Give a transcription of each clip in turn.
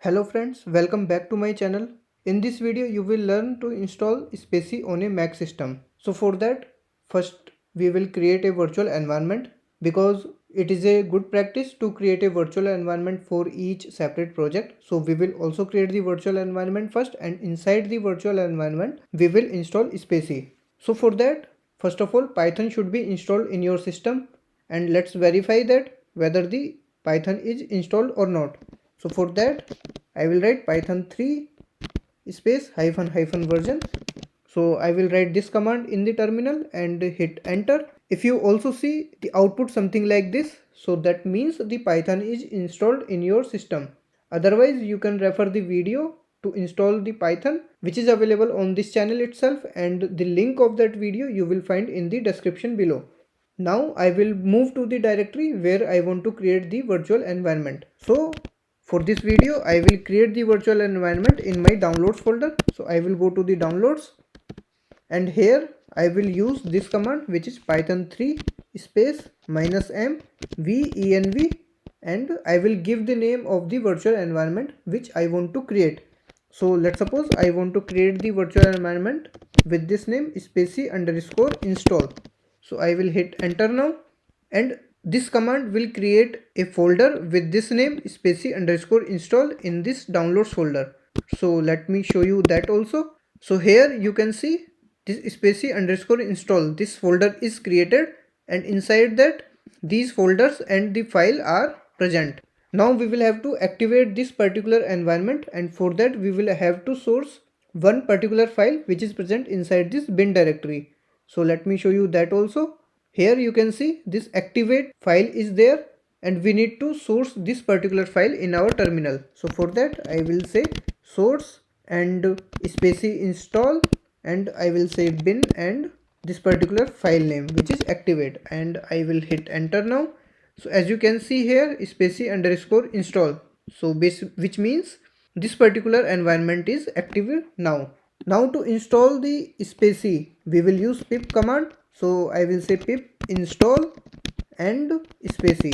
Hello friends, welcome back to my channel. In this video you will learn to install Spacy on a Mac system. So for that, first we will create a virtual environment because it is a good practice to create a virtual environment for each separate project. So we will also create the virtual environment first, and inside the virtual environment we will install Spacy. So for that, first of all, Python should be installed in your system, and let's verify that whether the Python is installed or not. So for that I will write python 3 space hyphen hyphen version. So I will write this command in the terminal and hit enter. If you also see the output something like this, so that means the Python is installed in your system. Otherwise you can refer the video to install the Python, which is available on this channel itself, and the link of that video you will find in the description below. Now I will move to the directory where I want to create the virtual environment. So for this video I will create the virtual environment in my downloads folder. So I will go to the downloads, and here I will use this command, which is python 3 space -m venv, and I will give the name of the virtual environment which I want to create. So let's suppose I want to create the virtual environment with this name spacy underscore install. So I will hit enter now, and this command will create a folder with this name spacy underscore install in this downloads folder. So let me show you that also. So here you can see this spacy underscore install, this folder is created, and inside that these folders and the file are present. Now we will have to activate this particular environment, and for that we will have to source one particular file which is present inside this bin directory. So let me show you that also. Here you can see this activate file is there, and we need to source this particular file in our terminal. So for that I will say source and spacy install, and I will say bin and this particular file name which is activate, and I will hit enter now. So as you can see here spacy underscore install, so which means this particular environment is active now. Now to install the Spacy we will use pip command. So I will say pip install and Spacy.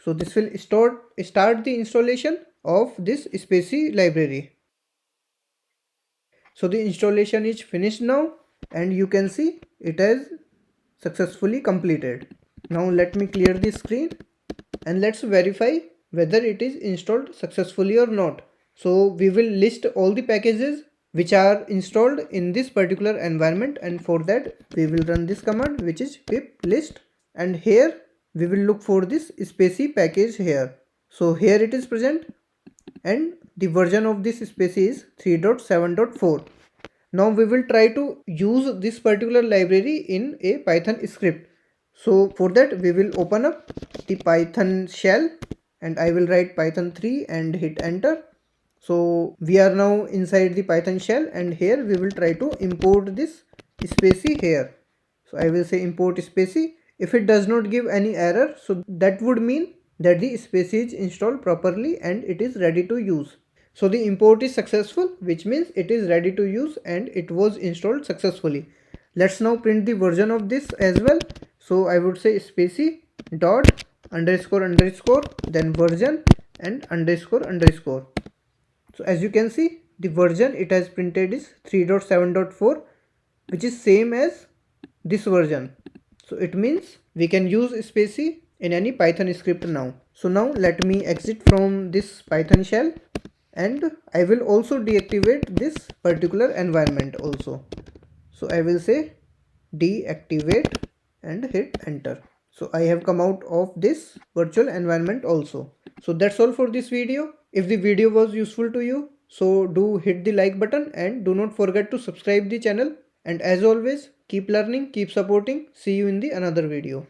So this will start the installation of this Spacy library. So the installation is finished now, and you can see it has successfully completed. Now let me clear the screen and let's verify whether it is installed successfully or not. So we will list all the packages which are installed in this particular environment, and for that we will run this command, which is pip list, and here we will look for this Spacy package here. So here it is present, and the version of this Spacy is 3.7.4. Now we will try to use this particular library in a Python script. So for that we will open up the Python shell, and I will write python 3 and hit enter. So we are now inside the Python shell, and here we will try to import this Spacy here. So I will say import Spacy. If it does not give any error, so that would mean that the Spacy is installed properly and it is ready to use. So the import is successful, which means it is ready to use and it was installed successfully. Let's now print the version of this as well. So I would say spacy dot underscore underscore then version and underscore underscore. So as you can see, the version it has printed is 3.7.4, which is same as this version. So it means we can use Spacy in any Python script now. So now let me exit from this Python shell, and I will also deactivate this particular environment also. So I will say deactivate and hit enter. So I have come out of this virtual environment also. So that's all for this video. If the video was useful to you, so do hit the like button and do not forget to subscribe the channel. And as always, keep learning, keep supporting. See you in the another video.